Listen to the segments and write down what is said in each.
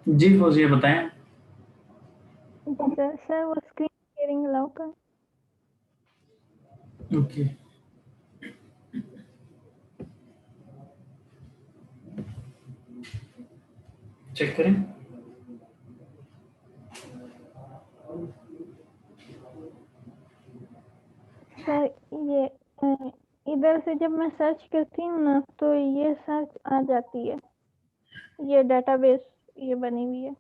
जी फौजिया बताएं। सर वो screen sharing allow कर। ओके चेक करें। सर ये इधर से जब मैं सर्च करती हूँ ना तो ये सर्च आ जाती है, ये डेटाबेस ये बनी हुई है,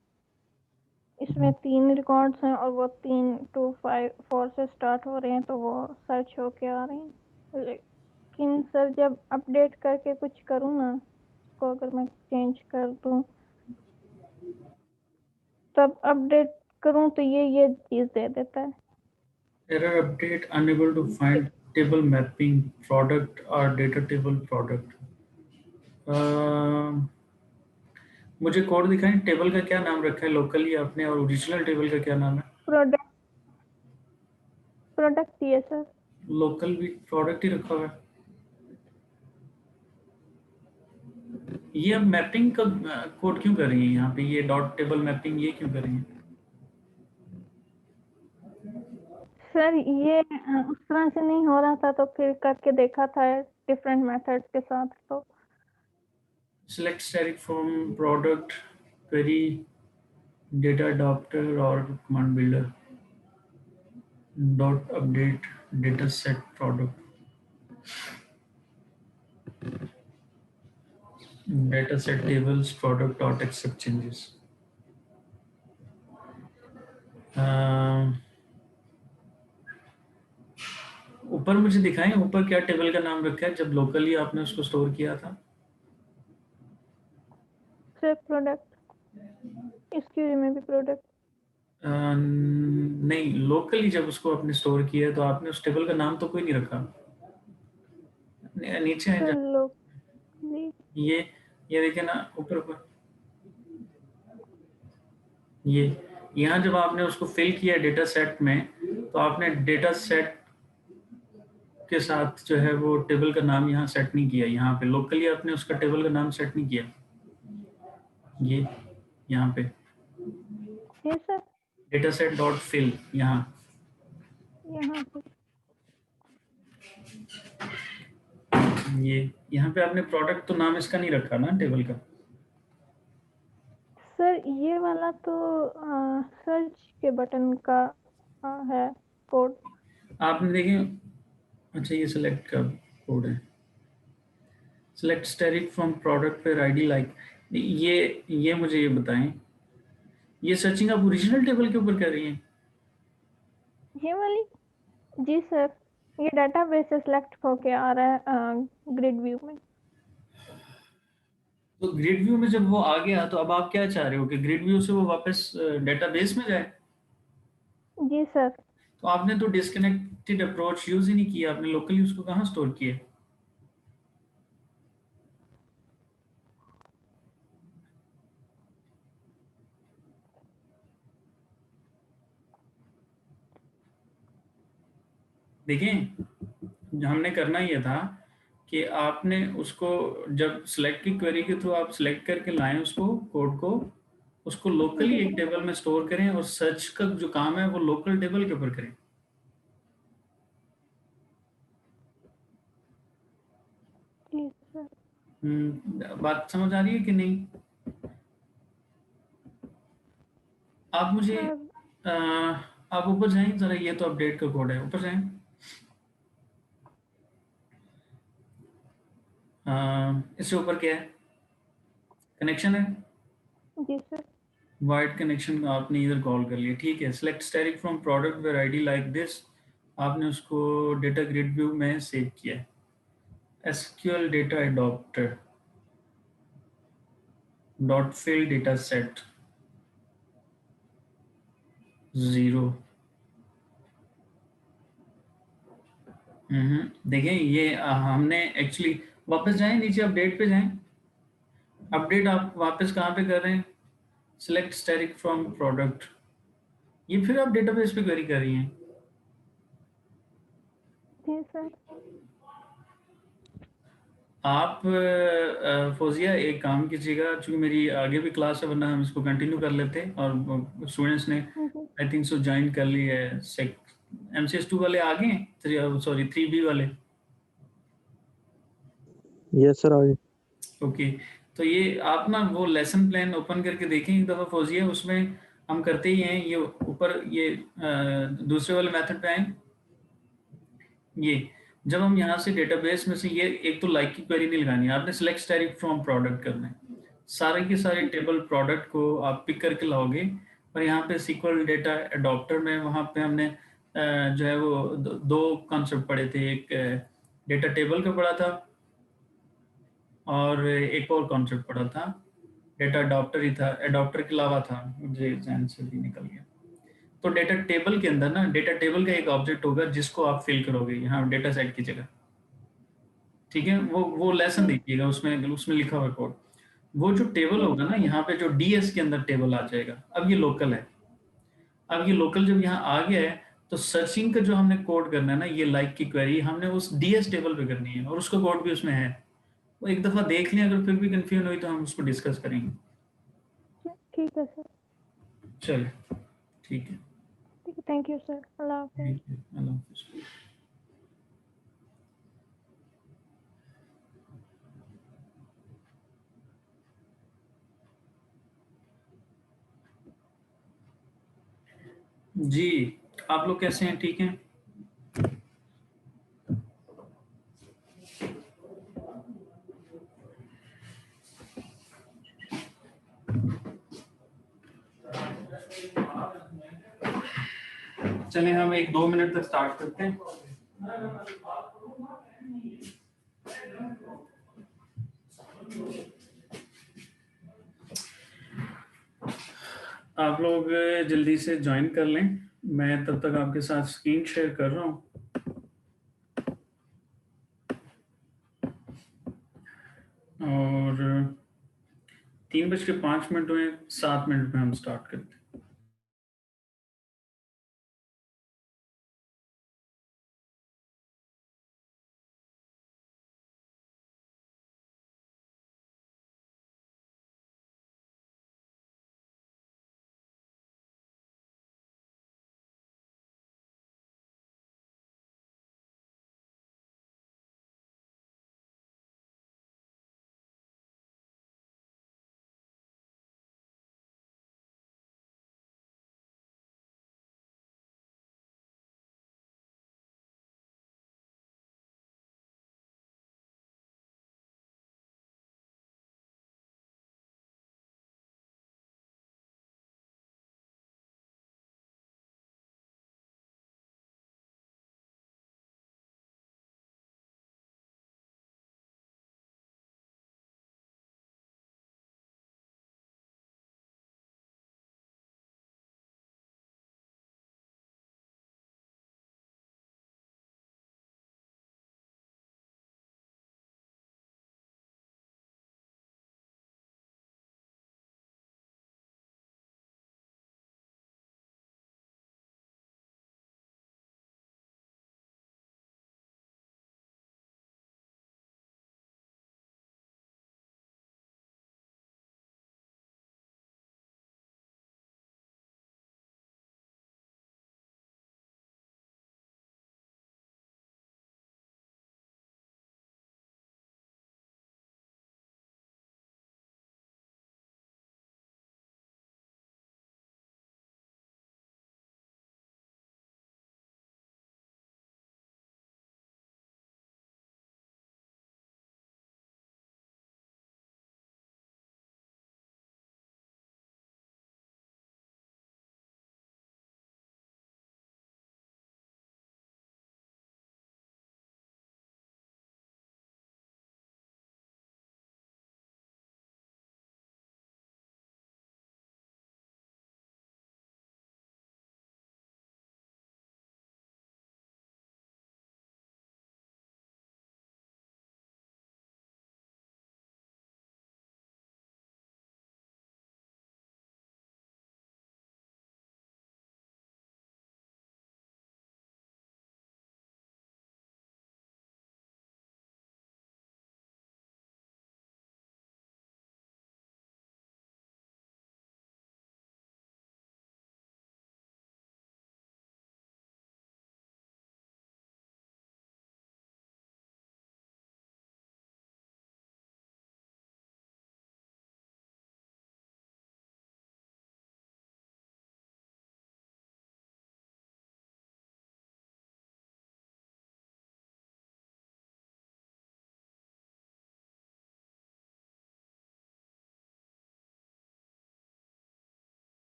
इसमें 3 रिकॉर्ड्स हैं और वो 3 2 5 4 से स्टार्ट हो रहे हैं तो वो सर्च होके आ रहे हैं। लेकिन सर जब अपडेट करके कुछ करूँ ना, इसको अगर मैं चेंज कर दूँ तब अपडेट करूँ तो ये चीज़ दे देता है। Error update unable to find table mapping product or data table product। मुझे कोड दिखाएं। टेबल का क्या नाम रखा है लोकली आपने और ओरिजिनल टेबल का क्या नाम है? प्रोडक्ट प्रोडक्ट ये सर। लोकल भी प्रोडक्ट ही रखा हुआ है। ये अब मैपिंग का कोड क्यों कर रही है यहाँ पे? ये डॉट टेबल मैपिंग ये क्यों कर रही है? सर ये उस तरह से नहीं हो रहा था तो फिर करके देखा था डिफरेंट मेथड्स के साथ तो। Select static from product query data adapter or command builder dot update data set product data set tables product dot accept changes। ऊपर मुझे दिखाएं ऊपर क्या टेबल का नाम रखा है जब लोकली आपने उसको स्टोर किया था? सर प्रोडक्ट, इसकी में भी प्रोडक्ट। नहीं, लोकली जब उसको आपने स्टोर किया तो आपने उस टेबल का नाम तो कोई नहीं रखा। नीचे है सर जब लोग जी ये ये देखे ना ऊपर ऊपर ये यहाँ जब आपने उसको फिल किया डेटा सेट में तो आपने डेटा सेट के साथ जो है वो टेबल का नाम यहाँ सेट नहीं किया। यहाँ पे लोकली आपने उसका टेबल का नाम सेट नहीं किया। ये यहाँ पे ये sir data set dot fill यहाँ यहाँ पे। ये यहाँ पे आपने प्रोडक्ट तो नाम इसका नहीं रखा ना टेबल का। सर ये वाला तो सर्च के बटन का है कोड। आपने देखे। अच्छा ये सिलेक्ट का कोड है। सिलेक्ट स्टेरिक फ्रॉम प्रोडक्ट पर आईडी लाइक ये मुझे ये बताएं, ये सर्चिंग आप ओरिजिनल टेबल के ऊपर कर रही हैं? ये वाली जी सर, ये डेटाबेस से सिलेक्ट होके आ रहा है ग्रिड व्यू में। तो ग्रिड व्यू में जब वो आ गया तो अब आप क्या चाह रहे हो कि ग्रिड व्यू से वो वापस डेटाबेस में जाए? जी सर। तो आपने तो डिस्कनेक्टेड अप्रोच यूज ही नहीं किया। आपने लोकली उसको कहाँ स्टोर किया? देखें हमने करना ये था कि आपने उसको जब सिलेक्ट की क्वेरी के थ्रू आप सिलेक्ट करके लाएं उसको कोड को, उसको लोकली जी एक टेबल में स्टोर करें और सर्च का जो काम है वो लोकल टेबल के ऊपर करें। जी सर। बात समझ आ रही है कि नहीं? आप मुझे अब आप ऊपर जाएं जरा। ये तो अपडेट का कोड है, ऊपर जाएं। इससे ऊपर क्या है? कनेक्शन है। जी सर। वाइड कनेक्शन आपने इधर कॉल कर लिया, ठीक है। Select static from product where ID like this आपने उसको डेटा ग्रिड व्यू में सेव किया है। SQL data adapter dot fill data set 0। देखें ये हमने एक्चुअली, वापस जाएं नीचे, अपडेट पे जाएं। अपडेट आप वापस कहाँ पे कर रहे हैं? सिलेक्ट स्टैटिक फ्रॉम प्रोडक्ट, ये फिर आप डेटाबेस पे क्वेरी कर रही हैं। जी सर। आप फौजिया एक काम कीजिएगा, चूंकि मेरी आगे भी क्लास है, वरना हम इसको कंटिन्यू कर लेते हैं। और स्टूडेंट्स ने जी आई थिंक सो ज्वाइन कर ली है। MCS 2 वाले आ गए हैं, सॉरी 3B वाले। यस सर आगे। ओके, तो ये आप ना वो लेसन प्लान ओपन करके देखें एक दफ़ा फौजिया, उसमें हम करते ही हैं। ये ऊपर ये दूसरे वाले मेथड पे आए। ये जब हम यहाँ से डेटाबेस में से ये एक तो लाइक की क्वेरी नहीं लगानी है, आपने सिलेक्ट स्टैटिक फ्रॉम प्रोडक्ट करना है। सारे के सारे टेबल प्रोडक्ट को आप पिक करके लाओगे, और यहाँ पे SQL डेटा एडॉप्टर में वहाँ पे हमने जो है वो दो कॉन्सेप्ट पढ़े थे। एक डेटा टेबल का पढ़ा था, और एक और कॉन्सेप्ट पढ़ा था, डेटा अडॉप्टर ही था, एडॉप्टर के अलावा था, मुझे जहन से भी निकल गया। तो डेटा टेबल के अंदर ना, डेटा टेबल का एक ऑब्जेक्ट होगा जिसको आप फिल करोगे यहाँ डेटा सेट की जगह। ठीक है, वो लेसन देखिएगा, उसमें उसमें लिखा हुआ कोड। वो जो टेबल होगा ना, यहाँ पे जो DS के अंदर टेबल आ जाएगा। अब ये लोकल है। अब ये लोकल जब यहाँ आ गया है, तो सर्चिंग का जो हमने कोड करना है ना, ये लाइक की क्वेरी हमने उस DS टेबल पे करनी है, और उसका कोड भी उसमें है। वो एक दफ़ा देख लें, अगर फिर भी कंफ्यूजन हुई तो हम उसको डिस्कस करेंगे। ठीक है सर। चलिए, ठीक है। ठीक है, थैंक यू सर। अल्लाह हाफिज़। थैंक यू, अल्लाह हाफिज़। जी, आप लोग कैसे हैं? ठीक हैं? चलें, हम 1-2 मिनट तक स्टार्ट करते हैं। आप लोग जल्दी से ज्वाइन कर लें, मैं तब तक आपके साथ स्क्रीन शेयर कर रहा हूँ। और 3:05 हुए, 7 मिनट में हम स्टार्ट करते हैं।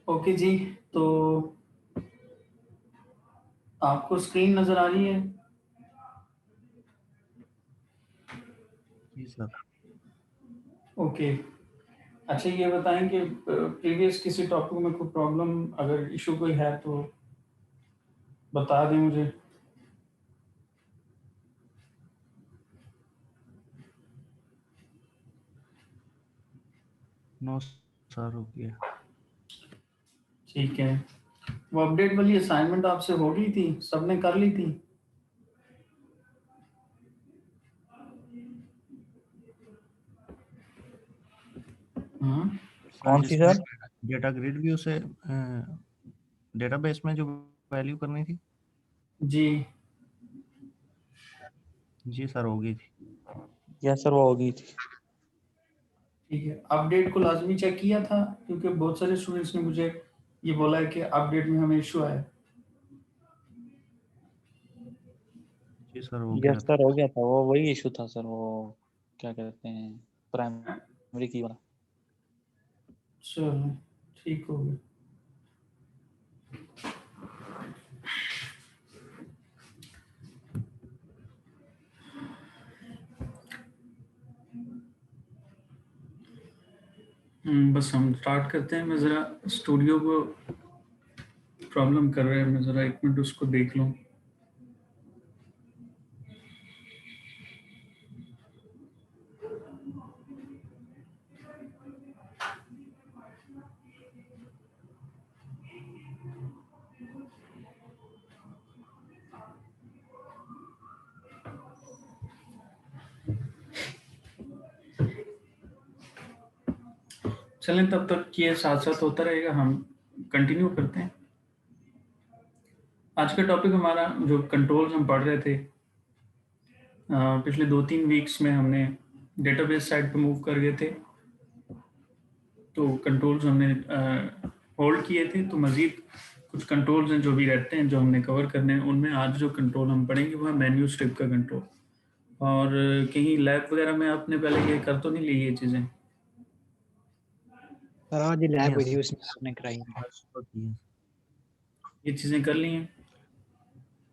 ओके जी, तो आपको स्क्रीन नजर आ रही है? जी सर। ओके, अच्छा ये बताएं कि प्रीवियस किसी टॉपिक में कोई प्रॉब्लम अगर इशू कोई है तो बता दें मुझे। नो सर, हो गया। ठीक है, वो अपडेट वाली असाइनमेंट आपसे हो गई थी, सबने कर ली थी? हाँ कौन सी सर? डेटा ग्रिड व्यू से डेटाबेस में जो वैल्यू करनी थी। जी जी सर, हो गई थी। यस सर, वो होगी थी। ठीक है, अपडेट को लाजमी चेक किया था क्योंकि बहुत सारे स्टूडेंट्स ने मुझे ये बोला है कि अपडेट में हमें इशू आया। जी सर, हो गया यस था। सर, हो गया था। वो वही इशू था सर, वो क्या कहते हैं, प्राइमरी की वाला। चलो ठीक हो गया। बस हम स्टार्ट करते हैं। मैं ज़रा स्टूडियो को प्रॉब्लम कर रहा है, मैं ज़रा 1 मिनट उसको देख लूँ। चलें, तब तक ये साथ साथ होता रहेगा, हम कंटिन्यू करते हैं। आज का टॉपिक हमारा जो कंट्रोल्स हम पढ़ रहे थे, पिछले 2-3 वीक्स में हमने डेटाबेस साइड पे मूव कर गए थे, तो कंट्रोल्स हमने होल्ड किए थे। तो मज़ीद कुछ कंट्रोल्स हैं जो भी रहते हैं जो हमने कवर करने हैं। उनमें आज जो कंट्रोल हम पढ़ेंगे वो है मैन्यू स्ट्रिप का कंट्रोल। और कहीं लैब वगैरह में आपने पहले ये कर तो नहीं ली ये चीज़ें? सर आज लैब हुई थी, Yes, उसमें आपने कराई नहीं। बस तो थी। ये चीज़ें कर ली हैं?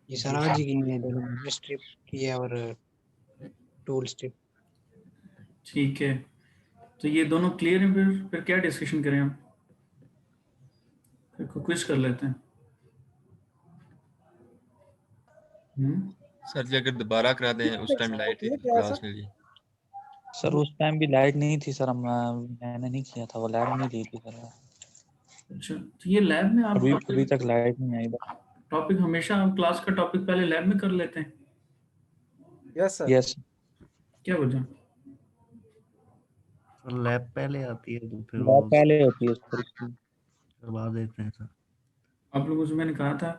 ये सर आज ही की है, देखो स्ट्रिप की है और टूल स्ट्रिप। ठीक है, तो ये दोनों क्लियर हैं। फिर क्या डिस्कशन करें हम? फिर क्विज कर लेते हैं। सर जी अगर दोबारा करा दें, उस टाइम लाइट थी क्लास में भी। सर उस टाइम भी लाइट नहीं थी सर, मैंने नहीं किया था, वो लैब नहीं दी थी सर। अच्छा, तो ये लैब में आप अभी तक लाइट नहीं आई। टॉपिक हमेशा हम क्लास का टॉपिक पहले लैब में कर लेते हैं? Yes sir. यस, क्या वजह? सर लैब पहले आती है तो फिर लैब वो पहले होती है सर इसकी। करवा देते हैं सर। आप लोगों से मैंने कहा था,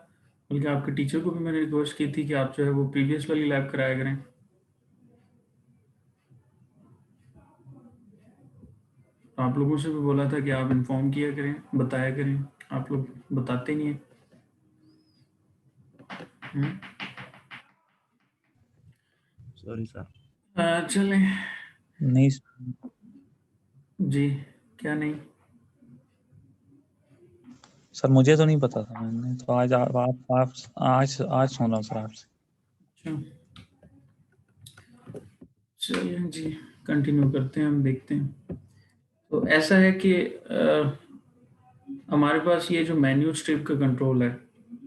बल्कि आपके टीचर को भी मैंने रिक्वेस्ट की थी कि आप जो है वो प्रीवियस वाली लैब कराया करें। तो आप लोगों से भी बोला था कि आप इन्फॉर्म किया करें, बताया करें। आप लोग बताते नहीं हैं। Sorry sir. चलें नहीं जी, क्या नहीं? सर, मुझे तो नहीं पता था, मैंने तो आज आज सुन रहा हूँ सर आपसे। अच्छा, चलिए जी, कंटिन्यू करते हैं, हम देखते हैं। तो ऐसा है कि हमारे पास ये जो मेन्यू स्ट्रिप का कंट्रोल है,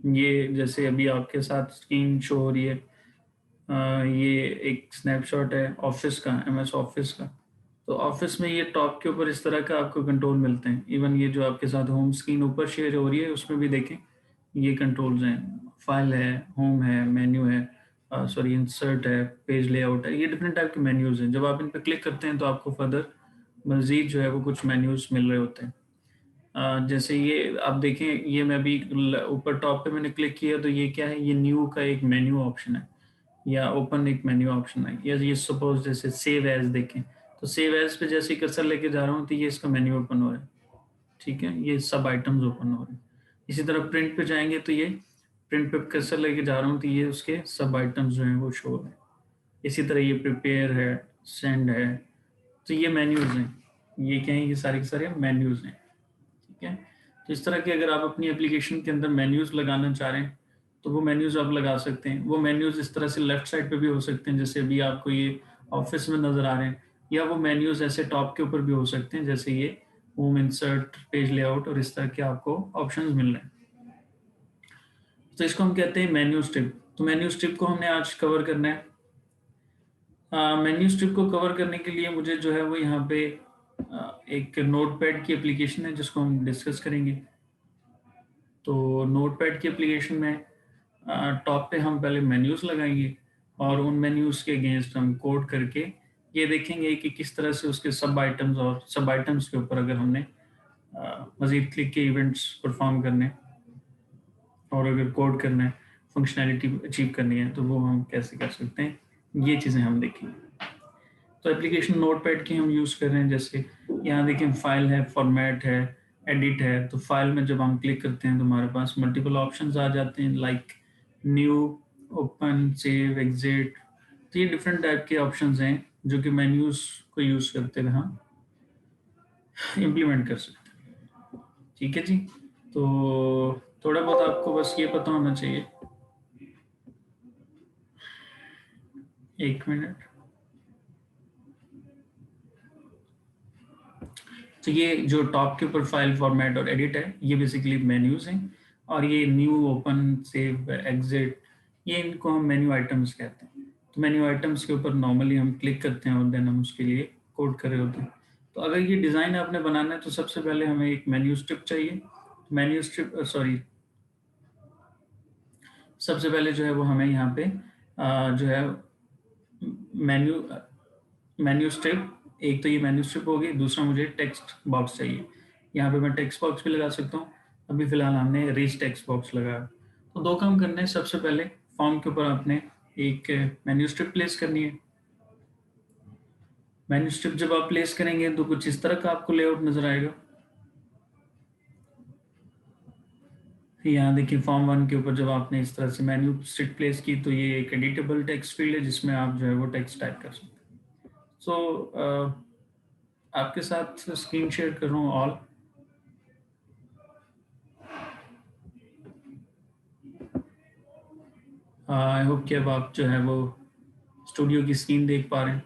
ये जैसे अभी आपके साथ स्क्रीन शो हो रही है, ये एक स्नैपशॉट है ऑफिस का, एमएस ऑफिस का। तो ऑफिस में ये टॉप के ऊपर इस तरह का आपको कंट्रोल मिलते हैं। इवन ये जो आपके साथ होम स्क्रीन ऊपर शेयर हो रही है उसमें भी देखें, ये कंट्रोल्स हैं। फाइल है, होम है, मेन्यू है, सॉरी इंसर्ट है, पेज लेआउट है। ये डिफरेंट टाइप के मेन्यूज़ हैं। जब आप इन पर क्लिक करते हैं तो आपको फर्दर मज़ीद जो है वो कुछ मेन्यूज़ मिल रहे होते हैं। जैसे ये आप देखें, ये मैं अभी ऊपर टॉप पे मैंने क्लिक किया तो ये क्या है, ये न्यू का एक मेन्यू ऑप्शन है, या ओपन एक मेन्यू ऑप्शन है। या ये सपोज जैसे सेव एज देखें, तो सेव एज पे जैसे कर्सर लेके जा रहा हूँ तो ये इसका मेन्यू ओपन हो रहा है। ठीक है, ये सब आइटम्स ओपन हो रहे हैं। इसी तरह प्रिंट पे जाएंगे तो ये प्रिंट पे कर्सर लेके जा रहा हूँ तो ये उसके सब आइटम्स जो हैं वो शो हो रहे हैं। इसी तरह ये प्रिपेयर है, सेंड है, तो ये मेन्यूज हैं। ये क्या है, ये सारे के सारे मेन्यूज हैं। ठीक है, तो इस तरह के अगर आप अपनी एप्लीकेशन के अंदर मेन्यूज लगाना चाह रहे हैं तो वो मेन्यूज आप लगा सकते हैं। वो मेन्यूज इस तरह से लेफ्ट साइड पे भी हो सकते हैं जैसे अभी आपको ये ऑफिस में नजर आ रहे हैं, या वो मेन्यूज ऐसे टॉप के ऊपर भी हो सकते हैं जैसे ये होम, इंसर्ट, पेज लेआउट और इस तरह के आपको ऑप्शंस मिल रहे हैं। तो इसको हम कहते हैं मेन्यू स्ट्रिप। तो मेन्यू स्ट्रिप को हमने आज कवर करना है। मेन्यू स्ट्रिप को कवर करने के लिए मुझे जो है वो यहाँ पे एक नोटपैड की एप्लीकेशन है जिसको हम डिस्कस करेंगे। तो नोटपैड की एप्लीकेशन में टॉप पे हम पहले मेन्यूज लगाएंगे और उन मेन्यूज के अगेंस्ट हम कोड करके ये देखेंगे कि किस तरह से उसके सब आइटम्स और सब आइटम्स के ऊपर अगर हमने मजीद क्लिक के इवेंट्स परफॉर्म करने और अगर कोड करना है, फंक्शनैलिटी अचीव करनी है तो वो हम कैसे कर सकते हैं, ये चीज़ें हम देखेंगे। तो एप्लीकेशन नोटपैड की हम यूज़ कर रहे हैं। जैसे यहाँ देखें फाइल है, फॉर्मेट है, एडिट है। तो फाइल में जब हम क्लिक करते हैं तो हमारे पास मल्टीपल ऑप्शंस आ जाते हैं like new, open, save, exit. तो ये डिफरेंट टाइप के ऑप्शंस हैं जो कि मेन्यूज को यूज़ करते हुए हम इम्प्लीमेंट कर सकते हैं। ठीक है जी। तो थोड़ा बहुत आपको बस ये पता होना चाहिए। एक मिनट। तो ये जो टॉप के ऊपर फाइल, फॉर्मेट और एडिट है ये बेसिकली मेन्यूज हैं, और ये न्यू, ओपन, सेव, एग्जिट, ये इनको हम मेन्यू आइटम्स कहते हैं। तो मेन्यू आइटम्स के ऊपर नॉर्मली हम क्लिक करते हैं और देन हम उसके लिए कोड कर रहे होते हैं। तो अगर ये डिज़ाइन आपने बनाना है तो सबसे पहले हमें एक मेन्यू स्ट्रिप चाहिए। मेन्यू स्ट्रिप सबसे पहले जो है वो हमें यहाँ पे जो है मेन्यू स्ट्रिप, एक तो ये मेन्यू स्ट्रिप होगी, दूसरा मुझे टेक्स्ट बॉक्स चाहिए। यहाँ पे मैं टेक्स्ट बॉक्स भी लगा सकता हूँ। अभी फिलहाल हमने रीच टेक्स्ट बॉक्स लगाया। तो दो काम करने हैं। सबसे पहले फॉर्म के ऊपर आपने एक मेन्यू स्ट्रिप प्लेस करनी है। मेन्यू स्ट्रिप जब आप प्लेस करेंगे तो कुछ इस तरह का आपको लेआउट नजर आएगा। यहाँ देखिए फॉर्म 1 के ऊपर जब आपने इस तरह से मेन्यू स्ट्रिप प्लेस की तो ये एक एडिटेबल टेक्स्ट फील्ड है जिसमें आप जो है वो टेक्स्ट टाइप कर सकते हैं। सो आपके साथ स्क्रीन शेयर कर रहा हूँ ऑल। आई होप कि अब आप जो है वो स्टूडियो की स्क्रीन देख पा रहे हैं।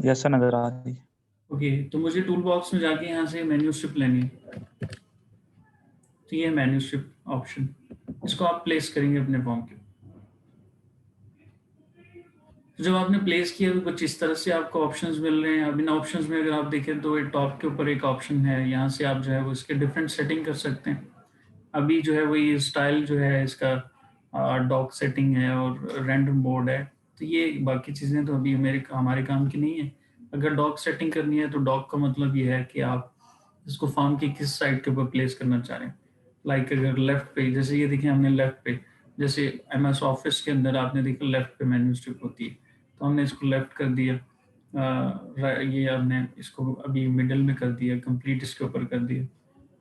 यस सर, नजर आ रही है। ओके, तो मुझे टूल बॉक्स में जाके यहाँ से मेन्यू स्ट्रिप लेनी है। तो ये मेन्यू स्ट्रिप ऑप्शन, इसको आप प्लेस करेंगे अपने फॉर्म के। तो जब आपने प्लेस किया तो कुछ इस तरह से आपको ऑप्शंस मिल रहे हैं। अब इन ऑप्शंस में अगर आप देखें तो टॉप के ऊपर एक ऑप्शन है, यहाँ से आप जो है वो इसके डिफरेंट सेटिंग कर सकते हैं। अभी जो है वो ये स्टाइल जो है इसका डॉक सेटिंग है और रेंडर मोड है। तो ये बाकी चीज़ें तो अभी हमारे काम की नहीं है। अगर डॉक सेटिंग करनी है तो डॉक का मतलब ये है कि आप इसको फॉर्म की किस साइड के ऊपर प्लेस करना चाह रहे हैं। लाइक अगर लेफ्ट पे, जैसे ये देखिए हमने लेफ्ट पे, जैसे MS ऑफिस के अंदर आपने देखा लेफ्ट पे मेन्यू स्ट्रिप होती है, तो हमने इसको लेफ्ट कर दिया। ये हमने इसको अभी मिडल में कर दिया, कंप्लीट इसके ऊपर कर दिया,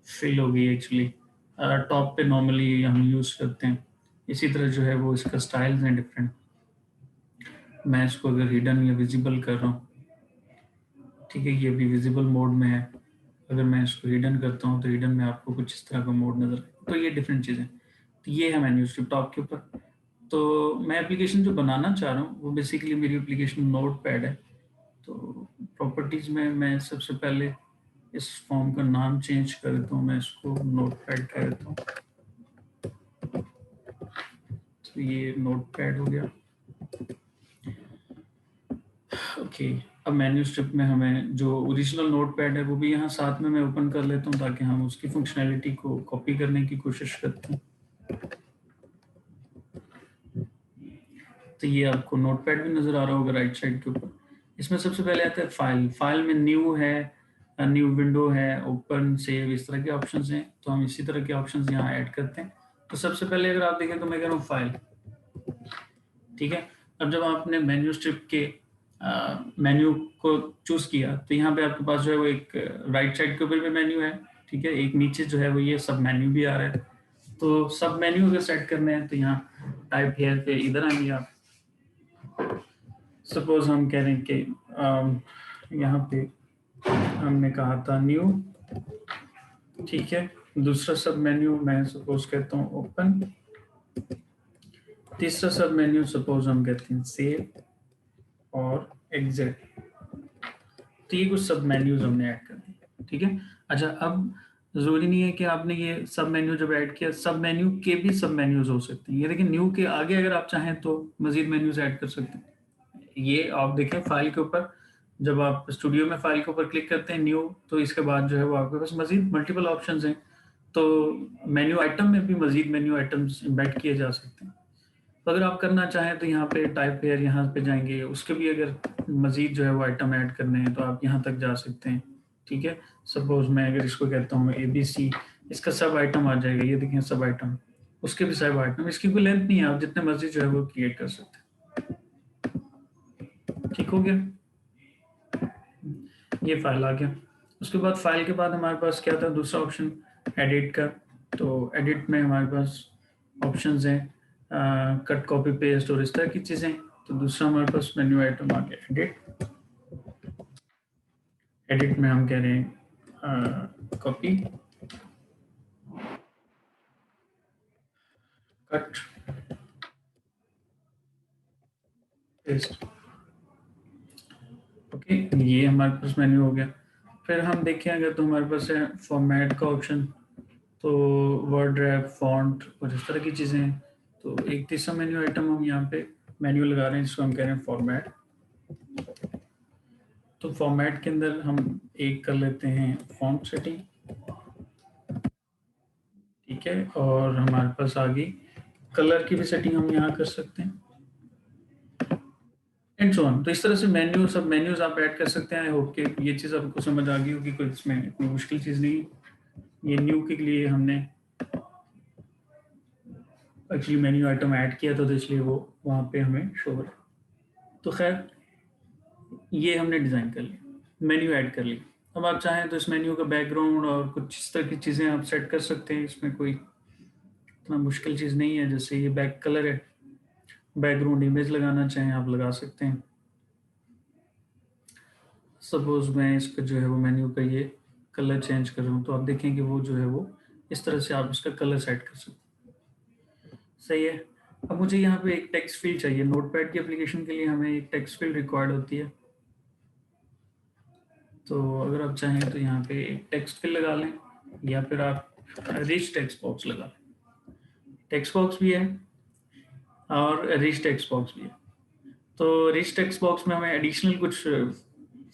फिल हो गई एक्चुअली। टॉप पे नॉर्मली हम यूज़ करते हैं। इसी तरह जो है वो इसका स्टाइल्स हैं डिफरेंट। मैं इसको अगर हिडन या विजिबल कर रहा हूँ, ठीक है, ये अभी विजिबल मोड में है। अगर मैं इसको हिडन करता हूँ तो हिडन में आपको कुछ इस तरह का मोड नजर आएगा। तो ये डिफरेंट चीज़ें, तो ये है मेन्यू स्ट्रिप टॉप के ऊपर। तो मैं एप्लीकेशन जो बनाना चाह रहा हूँ वो बेसिकली मेरी एप्लीकेशन नोटपैड है। तो प्रॉपर्टीज़ में मैं सबसे पहले इस फॉर्म का नाम चेंज कर देता हूँ, मैं इसको नोटपैड कह देता हूँ। तो ये नोटपैड हो गया। ओके, अब मेन्यू स्ट्रिप में हमें जो ओरिजिनल नोटपैड है वो भी यहाँ साथ में मैं ओपन कर लेता हूँ ताकि हम उसकी फंक्शनैलिटी को कॉपी करने की कोशिश करते हैं। तो ये आपको नोटपैड भी नजर आ रहा होगा राइट साइड के ऊपर। इसमें सबसे पहले आता है फाइल। फाइल में न्यू है, न्यू विंडो है, ओपन, सेव, इस तरह के ऑप्शंस हैं। तो हम इसी तरह के ऑप्शंस यहाँ ऐड करते हैं। तो सबसे पहले अगर आप देखें तो मैं कह रहा हूँ फाइल, ठीक है। अब जब आपने मेन्यू स्ट्रिप के मेन्यू को चूज किया तो यहाँ पे आपके पास जो है वो एक राइट साइड के ऊपर भी मेन्यू है, ठीक है। एक नीचे जो है वो ये सब मेन्यू भी आ रहा है। तो सब मेन्यू अगर सेट करने हैं तो यहाँ टाइप हेयर पे इधर आएंगे आप, सपोज हम कह रहे हैं कि यहाँ पे हमने कहा था न्यू, ठीक है। दूसरा सब मेन्यू मैं सपोज कहता हूँ ओपन, तीसरा सब मेन्यू सपोज हम कहते हैं सेव और एग्जिट। तो ये कुछ सब मेन्यूज हमने ऐड कर दिए, ठीक है। अच्छा, अब जरूरी नहीं है कि आपने ये सब मेन्यू जब ऐड किया, सब मेन्यू के भी सब मेन्यूज हो सकते हैं। ये देखिए न्यू के आगे अगर आप चाहें तो मजीद मेन्यूज ऐड कर सकते हैं। ये आप देखें फाइल के ऊपर, जब आप स्टूडियो में फाइल के ऊपर क्लिक करते हैं न्यू, तो इसके बाद जो है वो आपके पास मजीद मल्टीपल ऑप्शंस हैं। तो मेन्यू आइटम में भी मजीद मेन्यू आइटम्स इम्बेड किए जा सकते हैं। तो अगर आप करना चाहें तो यहाँ पे टाइप हेयर यहाँ पे जाएंगे, उसके भी अगर मजीद जो है वो आइटम ऐड करने हैं तो आप यहाँ तक जा सकते हैं, ठीक है। सपोज मैं अगर इसको कहता हूँ ABC, इसका सब आइटम आ जाएगा। ये देखिए सब आइटम, उसके भी सब आइटम। इसकी कोई लेंथ नहीं है, आप जितने मर्जी जो है वो क्रिएट कर सकते हैं। ठीक हो गया, ये फाइल आ गया। उसके बाद फाइल के बाद हमारे पास क्या था, दूसरा ऑप्शन एडिट का। तो एडिट में हमारे पास ऑप्शंस हैं कट, कॉपी, पेस्ट और इस तरह की चीज़ें। तो दूसरा हमारे पास मेन्यू आइटम आ गया एडिट। एडिट में हम कह रहे हैं कॉपी, कट, पेस्ट। ओके, ये हमारे पास मेन्यू हो गया। फिर हम देखें अगर तो हमारे पास है फॉर्मेट का ऑप्शन, तो वर्ड रैप, फॉन्ट और इस तरह की चीज़ें हैं। तो एक तीसरा मेन्यू आइटम हम यहाँ पे मेन्यू लगा रहे हैं जिसको हम कह रहे हैं फॉर्मेट। तो फॉर्मेट के अंदर हम एक कर लेते हैं फॉन्ट सेटिंग, ठीक है। और हमारे पास आ गई कलर की भी सेटिंग हम यहाँ कर सकते हैं एंड सो ऑन। तो इस तरह से मेन्यू, सब मेन्यूज आप ऐड कर सकते हैं। आई होप कि ये चीज़ आपको समझ आ गई होगी, कोई इसमें इतनी मुश्किल चीज़ नहीं। ये न्यू के लिए हमने एक्चुअली मेन्यू आइटम ऐड किया था, तो इसलिए वो वहाँ पे हमें शो हो रहा है। तो खैर ये हमने डिज़ाइन कर लिया, मेन्यू ऐड कर लिया। अब आप चाहें तो इस मेन्यू का बैकग्राउंड और कुछ इस तरह की चीज़ें आप सेट कर सकते हैं। इसमें कोई इतना मुश्किल चीज़ नहीं है। जैसे ये बैक कलर है, बैकग्राउंड इमेज लगाना चाहें आप लगा सकते हैं। सपोज मैं इसका जो है वो मेन्यू का ये कलर चेंज कर रहा हूँ, तो आप देखें कि वो जो है वो इस तरह से आप इसका कलर सेट कर सकते हैं। सही है। अब मुझे यहाँ पे एक टेक्स्ट फील्ड चाहिए। नोटपैड की एप्लीकेशन के लिए हमें एक टेक्स्ट फील्ड रिक्वायर्ड होती है। तो अगर आप चाहें तो यहाँ पे एक टेक्स्ट फील्ड लगा लें, या फिर आप रिच टेक्स्ट बॉक्स लगा लें। टेक्स्ट बॉक्स भी है और रिच टेक्स्ट बॉक्स भी है। तो रिच टेक्स्ट बॉक्स में हमें एडिशनल कुछ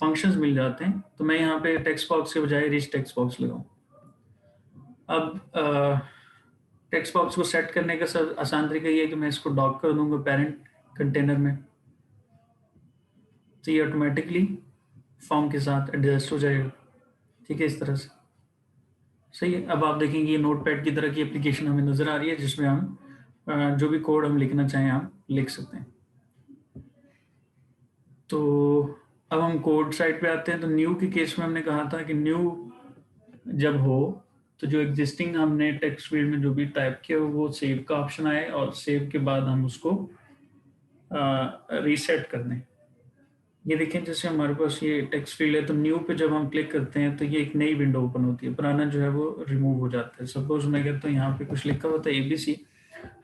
फंक्शंस मिल जाते हैं। तो मैं यहाँ पे टेक्स्ट बॉक्स के बजाय रिच टेक्स्ट बॉक्स लगाऊं। अब टेक्स्ट बॉक्स को सेट करने का सब आसान तरीका ये है कि मैं इसको डॉक कर दूंगा पेरेंट कंटेनर में, तो ये ऑटोमेटिकली फॉर्म के साथ एडजस्ट हो जाएगा, ठीक है, इस तरह से। सही है। अब आप देखेंगे ये नोटपैड की तरह की एप्लीकेशन हमें नज़र आ रही है, जिसमें हम जो भी कोड हम लिखना चाहें आप लिख सकते हैं। तो अब हम कोड साइड पे आते हैं। तो न्यू के केस में हमने कहा था कि न्यू जब हो तो जो एग्जिस्टिंग हमने टेक्स्ट फील्ड में जो भी टाइप किया वो सेव का ऑप्शन आए, और सेव के बाद हम उसको रीसेट कर दें। ये देखें जैसे हमारे पास ये टेक्स्ट फील्ड है, तो न्यू पे जब हम क्लिक करते हैं तो ये एक नई विंडो ओपन होती है, पुराना जो है वो रिमूव हो जाता है। सपोज मैं कहता हूँ यहाँ पे कुछ लिखा हुआ था ABC,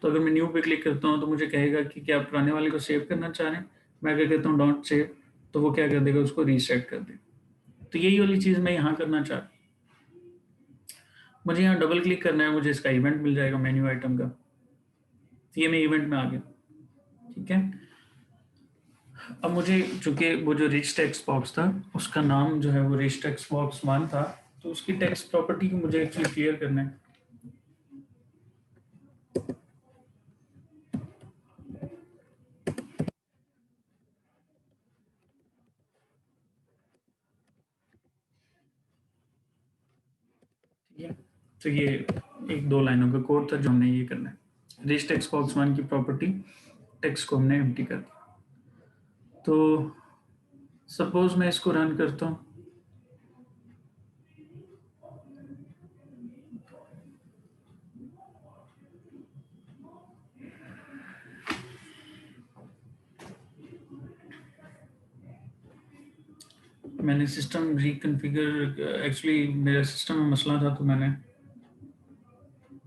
तो अगर मैं न्यू पे क्लिक करता हूँ तो मुझे कहेगा कि क्या आप पुराने वाले को सेव करना चाह रहे हैं। मैं अगर कहता हूँ डोंट सेव, तो वो क्या कर देगा, उसको रीसेट कर देगा। तो यही वाली चीज़ मैं यहाँ करना चाह रहा हूँ। मुझे यहाँ डबल क्लिक करना है, मुझे इसका इवेंट मिल जाएगा मेन्यू आइटम का। तो ये मैं इवेंट में आ गया, ठीक है। अब मुझे चूंकि वो जो रिच टेक्स्ट बॉक्स था उसका नाम जो है वो रिच टेक्स्ट बॉक्स 1 था, तो उसकी टेक्स्ट प्रॉपर्टी को मुझे एक्चुअली क्लियर करना है। ठीक है, तो ये एक 2 लाइनों का कोड था जो हमने ये करना है। रिच टेक्स्ट बॉक्स 1 की प्रॉपर्टी टेक्स्ट को हमने एम्प्टी कर दिया। तो सपोज मैं इसको रन करता हूँ, मैंने सिस्टम रिकॉन्फ़िगर, एक्चुअली मेरे सिस्टम में मसला था, तो मैंने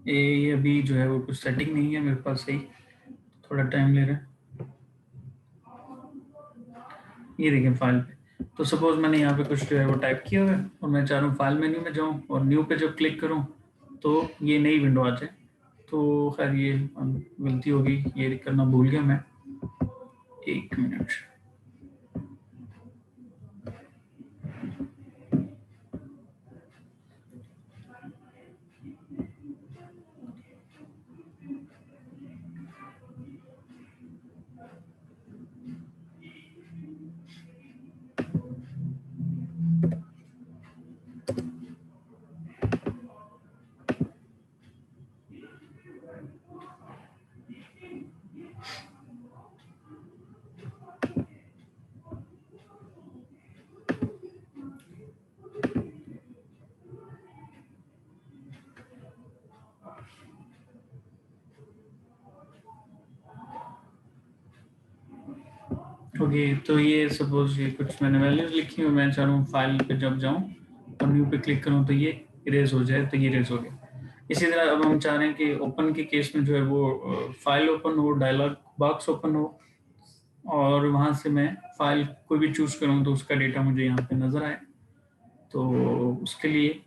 ये अभी जो है वो कुछ सेटिंग नहीं है मेरे पास सही, थोड़ा टाइम ले रहा है। ये देखें फाइल पे, तो सपोज मैंने यहाँ पे कुछ जो है वो टाइप किया हुआ है और मैं चाह रहा हूँ फाइल मेन्यू में जाऊँ और न्यू पे जब क्लिक करूँ तो ये नई विंडो आ जाए। तो खैर ये गलती होगी, ये करना भूल गया मैं। 1 मिनट। ओके, तो ये सपोज ये कुछ मैंने वैल्यूज लिखी हुई, मैं चाह रहा हूँ फाइल पे जब जाऊँ और न्यू पे क्लिक करूँ तो ये इरेज हो जाए, तो ये इरेज हो गया। इसी तरह अब हम चाह रहे हैं कि ओपन के केस में जो है वो फाइल ओपन हो, डायलॉग बॉक्स ओपन हो और वहाँ से मैं फाइल कोई भी चूज करूँ तो उसका डेटा मुझे यहाँ पे नजर आए। तो उसके लिए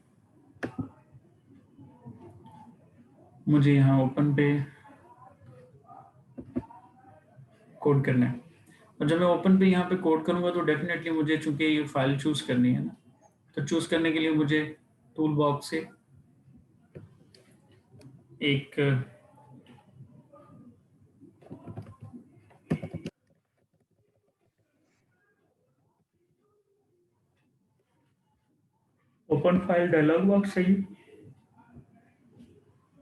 मुझे यहाँ ओपन पे कोड करना है, और जब मैं ओपन पे यहाँ पे कोड करूँगा तो डेफिनेटली मुझे, चूंकि ये फाइल चूज करनी है ना, तो चूज करने के लिए मुझे टूल बॉक्स से एक ओपन फाइल डायलॉग बॉक्स चाहिए।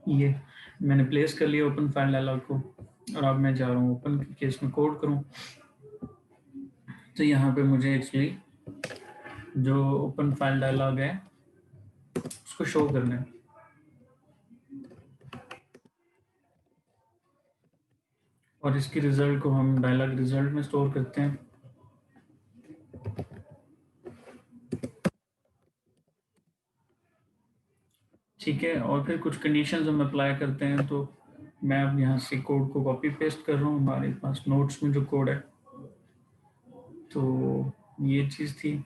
ये मैंने प्लेस कर लिया ओपन फाइल डायलॉग को, और अब मैं जा रहा हूँ ओपन के केस में कोड करूँ। तो यहाँ पे मुझे एक्चुअली जो ओपन फाइल डायलॉग है उसको शो करना है। और इसकी रिजल्ट को हम डायलॉग रिजल्ट में स्टोर करते हैं। ठीक है, और फिर कुछ कंडीशंस हम अप्लाई करते हैं। तो मैं अब यहाँ से कोड को कॉपी पेस्ट कर रहा हूँ हमारे पास नोट्स में जो कोड है। तो ये चीज़ थी।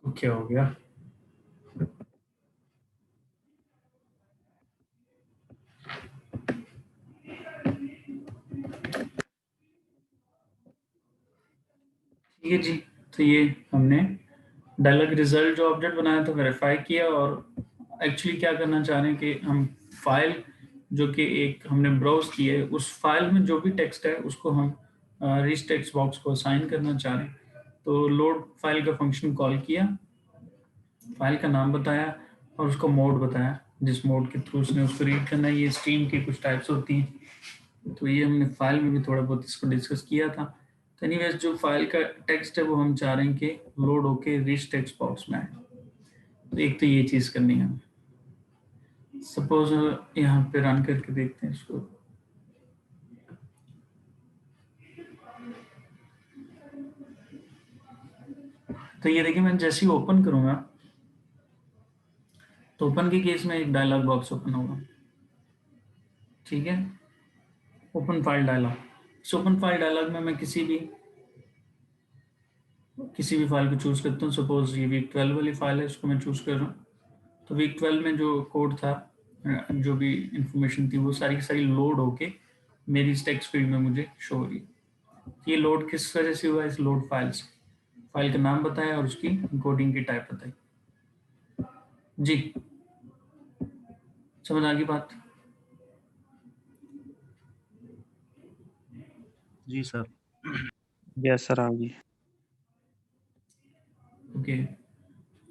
क्या हो गया? ठीक है जी, तो ये हमने डायलॉग रिजल्ट जो ऑब्जेक्ट बनाया था वेरीफाई किया, और एक्चुअली क्या करना चाह रहे हैं कि हम फाइल जो कि एक हमने ब्राउज की है, उस फाइल में जो भी टेक्स्ट है उसको हम रिच टेक्स्ट बॉक्स को असाइन करना चाह रहे हैं। तो लोड फाइल का फंक्शन कॉल किया, फाइल का नाम बताया और उसको मोड बताया, जिस मोड के थ्रू उसने उसको रीड करना है। ये स्ट्रीम की कुछ टाइप्स होती हैं, तो ये हमने फाइल में भी थोड़ा बहुत इसको डिस्कस किया था। तो एनीवेज जो फाइल का टेक्स्ट है वो हम चाह रहे हैं कि लोड होके रिच टेक्स्ट बॉक्स में आए। तो एक तो ये चीज़ करनी है। सपोज यहाँ पे रन करके देखते हैं इसको। तो ये देखिए, मैं जैसे ही ओपन करूँगा तो ओपन के केस में एक डायलॉग बॉक्स ओपन होगा। ठीक है, ओपन फाइल डायलॉग। इस ओपन फाइल डायलॉग में मैं किसी भी फाइल को चूज करता हूँ। सपोज ये वीक 12 वाली फाइल है, इसको मैं चूज कर रहा हूँ। तो वीक 12 में जो कोड था, जो भी इंफॉर्मेशन थी, वो सारी की सारी लोड होके मेरी इस टेक्स्ट फील्ड में मुझे शो हो रही है। ये लोड किस वजह से हुआ? इस लोड फाइल से। फाइल का नाम बताया और उसकी कोडिंग की टाइप बताई। जी, समझ आ गई बात? जी सर। यस सर आ गई। ओके।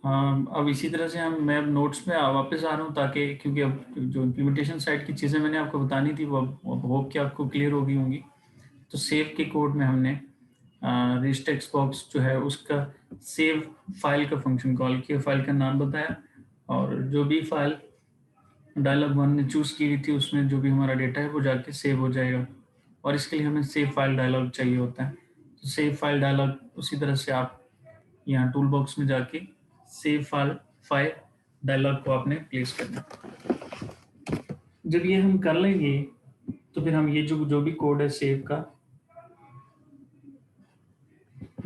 अब इसी तरह से मैं अब नोट्स में वापस आ रहा हूँ, ताकि क्योंकि अब जो इम्प्लीमेंटेशन साइड की चीज़ें मैंने आपको बतानी थी वो अब होप कि आपको क्लियर हो गई होंगी। तो सेव के कोड में हमने रिच टेक्स्ट बॉक्स जो है उसका सेव फाइल का फंक्शन कॉल किया, फाइल का नाम बताया, और जो भी फाइल डायलॉग 1 ने चूज़ की हुई थी उसमें जो भी हमारा डेटा है वो जाके सेव हो जाएगा। और इसके लिए हमें सेव फाइल डायलॉग चाहिए होता है। तो सेव फाइल डायलॉग उसी तरह से आप यहाँ टूल बॉक्स में जाके सेव फाइल डायलॉग को आपने प्लेस करना। जब ये हम कर लेंगे तो फिर हम ये जो भी कोड है सेव का,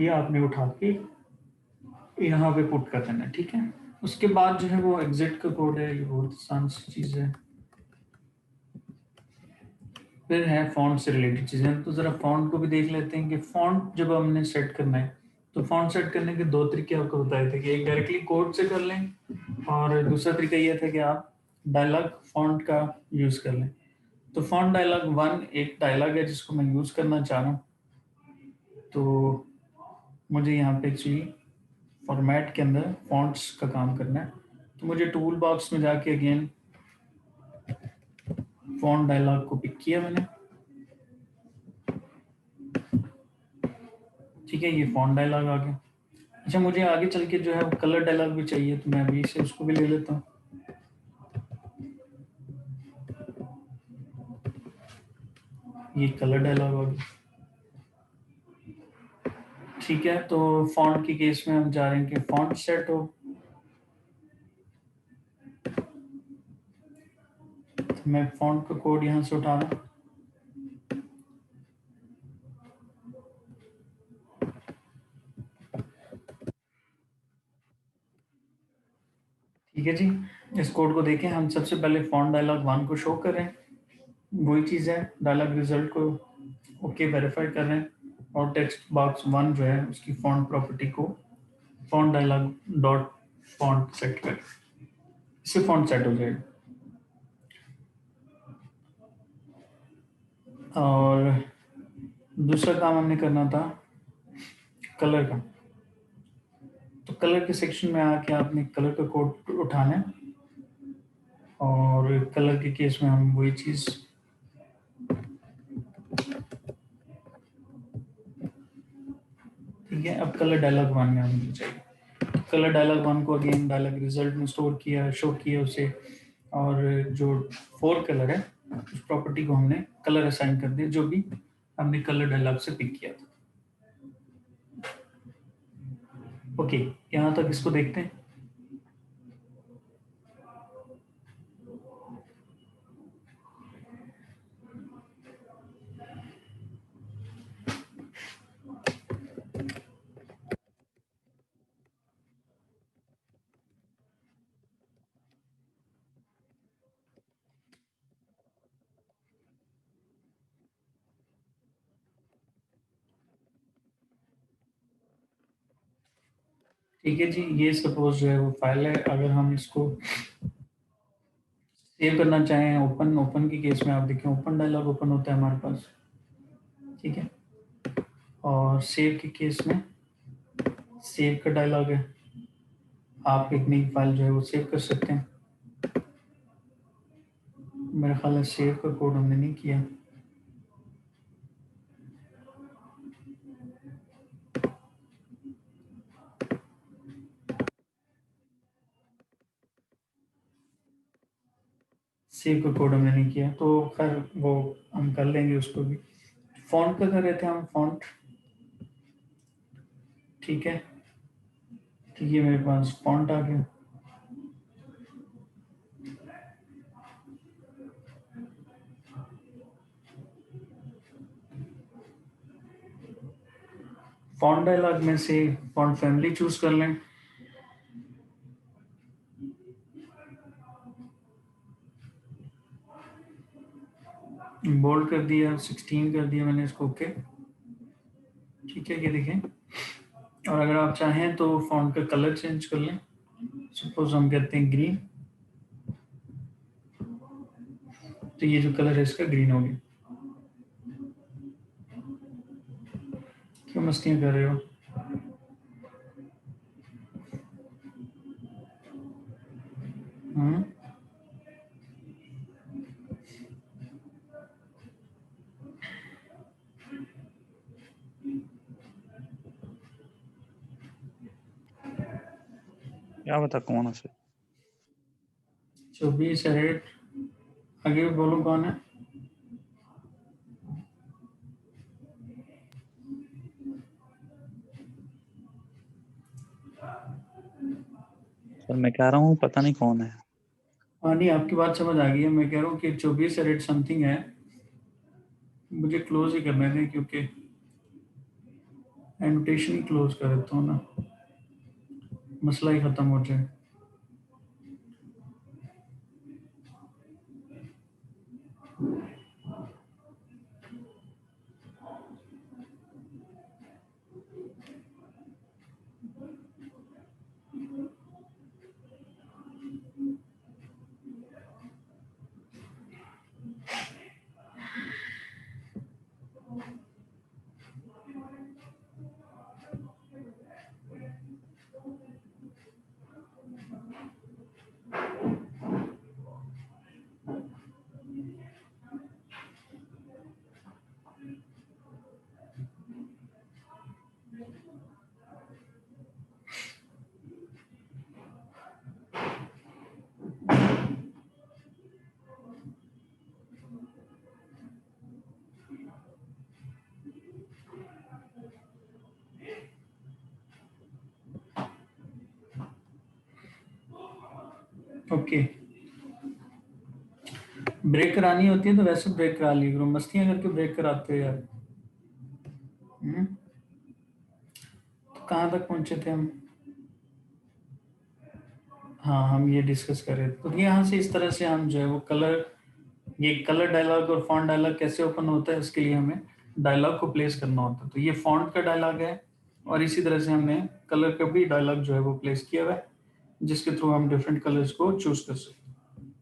ये आपने उठा के यहाँ पे पुट कर देना है, ठीक है। उसके बाद जो है वो एग्जिट का कोड है, ये बहुत आसान सी चीज़ है। फिर है फॉन्ट से रिलेटेड चीज़ें, तो ज़रा फॉन्ट को भी देख लेते हैं कि फॉन्ट जब हमने सेट करना है तो फॉन्ट सेट करने के दो तरीके आपको बताए थे कि एक डायरेक्टली कोड से कर लें, और दूसरा तरीका ये था कि आप डायलॉग फॉन्ट का यूज़ कर लें। तो फॉन्ट डायलॉग 1 एक डायलॉग है जिसको मैं यूज़ करना चाह रहा हूँ। तो मुझे यहाँ पे एक्चुअली फॉर्मेट के अंदर फॉन्ट्स का काम करना है। तो मुझे टूल बॉक्स में जाके अगेन फॉन्ट डायलॉग को पिक किया मैंने, ठीक है, ये फॉन्ट डायलॉग आ गया। अच्छा, मुझे आगे चल के जो है वो कलर डायलॉग भी चाहिए, तो मैं अभी से उसको भी ले लेता हूँ। ये कलर डायलॉग आ गया, ठीक है। तो फॉन्ट के केस में हम जा रहे हैं कि फॉन्ट सेट हो, तो मैं फॉन्ट का कोड यहाँ से उठा रहा हूँ। ठीक है जी, इस कोड को देखें। हम सबसे पहले फॉन्ट डायलॉग 1 को शो कर रहे हैं, वही चीज़ है, डायलॉग रिजल्ट को ओके वेरीफाई कर रहे हैं, और टेक्स्ट बॉक्स 1 जो है उसकी फॉन्ट प्रॉपर्टी को font dialog dot font set कर, इससे फॉन्ट सेट हो जाएगा। और दूसरा काम हमने करना था कलर का। तो कलर के सेक्शन में आके आपने कलर का कोड उठाना है, और कलर के केस में हम वही चीज़ ठीक है। अब कलर डायलॉग 1 में हमें चाहिए, कलर डायलॉग 1 को अगेन डायलॉग रिजल्ट में स्टोर किया, शो किया उसे, और जो 4 कलर है उस प्रॉपर्टी को हमने कलर असाइन कर दिया जो भी हमने कलर डायलॉग से पिक किया था। ओके, यहाँ तक इसको देखते हैं। ठीक है जी, ये सपोज जो है वो फाइल है। अगर हम इसको सेव करना चाहें, ओपन के केस में आप देखें ओपन डायलॉग ओपन होता है हमारे पास, ठीक है। और सेव के केस में सेव का डायलॉग है, आप एक नई फाइल जो है वो सेव कर सकते हैं। मेरा ख्याल है सेव का कोड हमने नहीं किया। सेव का कोड हमने नहीं किया, तो खैर वो हम कर लेंगे उसको भी। फॉन्ट का कर रहे थे हम, फॉन्ट, ठीक है। ठीक है, मेरे पास फॉन्ट आ गया। फॉन्ट डायलॉग में से फॉन्ट फैमिली चूज कर लें। बोल्ड कर दिया, 16 कर दिया मैंने इसको, ओके, ठीक है। ये देखें, और अगर आप चाहें तो फॉन्ट का कलर चेंज कर लें। सपोज हम कहते हैं ग्रीन, तो ये जो कलर है इसका ग्रीन हो गया। क्यों मस्तियाँ कर रहे हो? हम्म? क्या बता कौन है फिर? 24 कैरेट, आगे भी बोलो कौन है? सर मैं कह रहा हूँ पता नहीं कौन है। हाँ नहीं, आपकी बात समझ आ गई है। मैं कह रहा हूँ कि 24 कैरेट समथिंग है, मुझे क्लोज ही करने दें क्योंकि एनोटेशन ही क्लोज कर देता हूँ ना, मसला ही खत्म हो जाए। ओके, ब्रेक करानी होती है तो वैसे ब्रेक करा ली करो, मस्तियाँ करके ब्रेक कराते हो यार। तो कहाँ तक पहुंचे थे हम? हाँ, हम ये डिस्कस कर रहे थे। तो यहाँ से इस तरह से हम जो है वो कलर, ये कलर डायलॉग और फॉन्ट डायलॉग कैसे ओपन होता है, इसके लिए हमें डायलॉग को प्लेस करना होता है। तो ये फॉन्ट का डायलॉग है और इसी तरह से हमने कलर का भी डायलॉग जो है वो प्लेस किया हुआ है, जिसके थ्रू हम डिफरेंट कलर्स को चूज कर सकते हैं।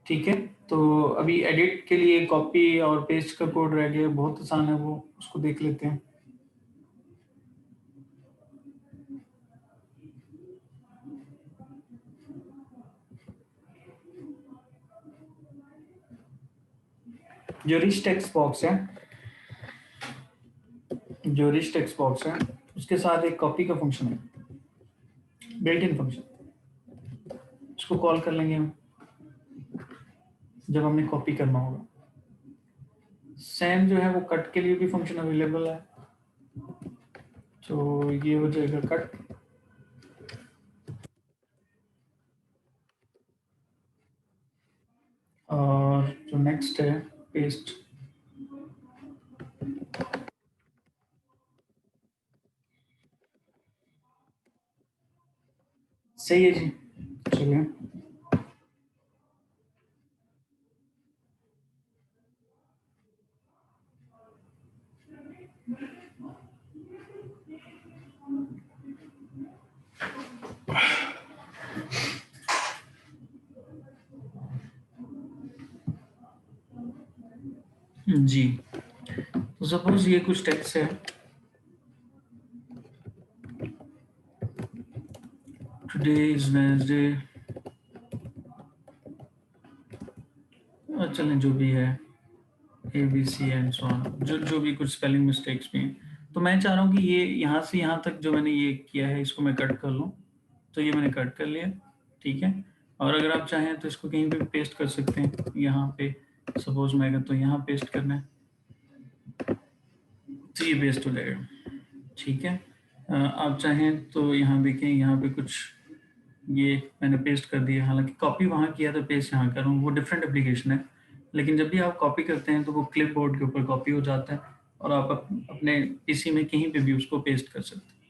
ठीक है, तो अभी एडिट के लिए कॉपी और पेस्ट का कोड रह गया, बहुत आसान है वो, उसको देख लेते हैं। जो रिच टेक्स्ट बॉक्स है, जो रिच टेक्स्ट बॉक्स है उसके साथ एक कॉपी का फंक्शन है, बिल्ट इन फंक्शन, उसको कॉल कर लेंगे हम जब हमें कॉपी करना होगा। सेम जो है वो कट के लिए भी फंक्शन अवेलेबल है, तो ये हो जाएगा कट। और जो नेक्स्ट है पेस्ट, सही है जी, चलिए। जी, तो सपोज ये कुछ टेक्स्ट है, टुडे इज वेडनेसडे, चलें जो भी है, ABC एंड सो ऑन, जो भी कुछ स्पेलिंग मिस्टेक्स भी हैं। तो मैं चाह रहा हूँ कि ये यहाँ से यहाँ तक जो मैंने ये किया है इसको मैं कट कर लूँ, तो ये मैंने कट कर लिया। ठीक है, और अगर आप चाहें तो इसको कहीं पे भी पेस्ट कर सकते हैं, यहाँ पे सपोज मैं तो यहाँ पेस्ट करना है तो ये पेस्ट हो जाएगा। ठीक है, आप चाहें तो यहाँ देखें, यहाँ पे कुछ ये मैंने पेस्ट कर दिया, हालांकि कॉपी वहाँ किया तो पेस्ट यहाँ कर रहा हूँ, वो डिफरेंट एप्लीकेशन है। लेकिन जब भी आप कॉपी करते हैं तो वो क्लिप बोर्ड के ऊपर कॉपी हो जाता है और आप अपने पीसी में कहीं पे भी उसको पेस्ट कर सकते हैं।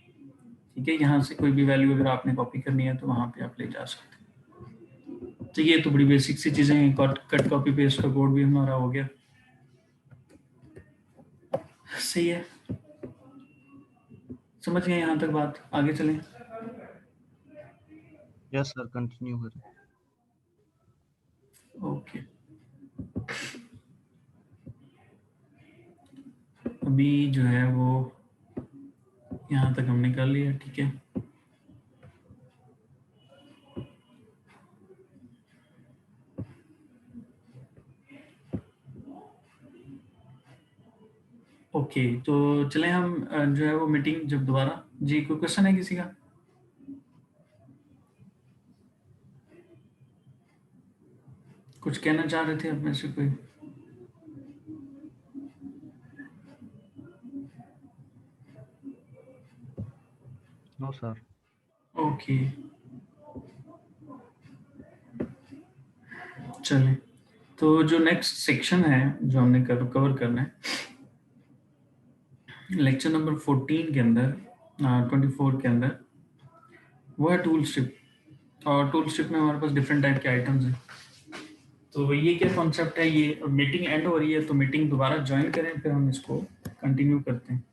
ठीक है, यहाँ से कोई भी वैल्यू अगर आपने कॉपी करनी है तो वहाँ पे आप ले जा सकते हैं। तो ये तो बड़ी बेसिक सी चीज़ें हैं, कट कॉपी पेस्ट का कोड भी हमारा हो गया। सही है, समझ गए यहाँ तक बात, आगे चलें। यस सर, कंटिन्यू करें। ओके, अभी जो है वो यहाँ तक हमने कर लिया, ठीक है। ओके, तो चले हम जो है वो मीटिंग जब दोबारा, जी कोई क्वेश्चन है किसी का? कुछ कहना चाह रहे थे आप में से कोई? No sir. ओके, चलें, तो जो नेक्स्ट सेक्शन है जो हमने कवर करना है लेक्चर नंबर 14 के अंदर, 24 के अंदर, वो है टूल स्ट्रिप। और टूल स्ट्रिप में हमारे पास डिफरेंट टाइप के आइटम्स हैं। तो ये क्या कॉन्सेप्ट है, ये मीटिंग एंड हो रही है तो मीटिंग दोबारा ज्वाइन करें, फिर हम इसको कंटिन्यू करते हैं।